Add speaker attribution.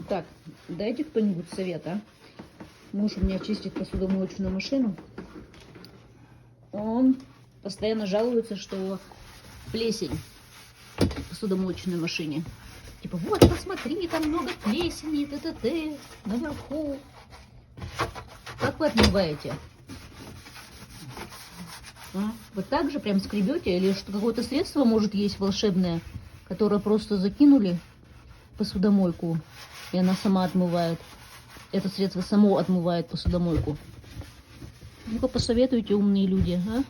Speaker 1: Так, дайте кто-нибудь совет, а? Муж у меня чистит посудомоечную машину. Он постоянно жалуется, что плесень в посудомоечной машине. Типа, вот, посмотри, там много плесени, т-т-т, наверху. Как вы отмываете? А? Вы так же прям скребете? Или что какое-то средство, может, есть волшебное, которое просто закинули в посудомойку, и она сама отмывает? Это средство само отмывает посудомойку. Ну-ка посоветуйте, умные люди, а?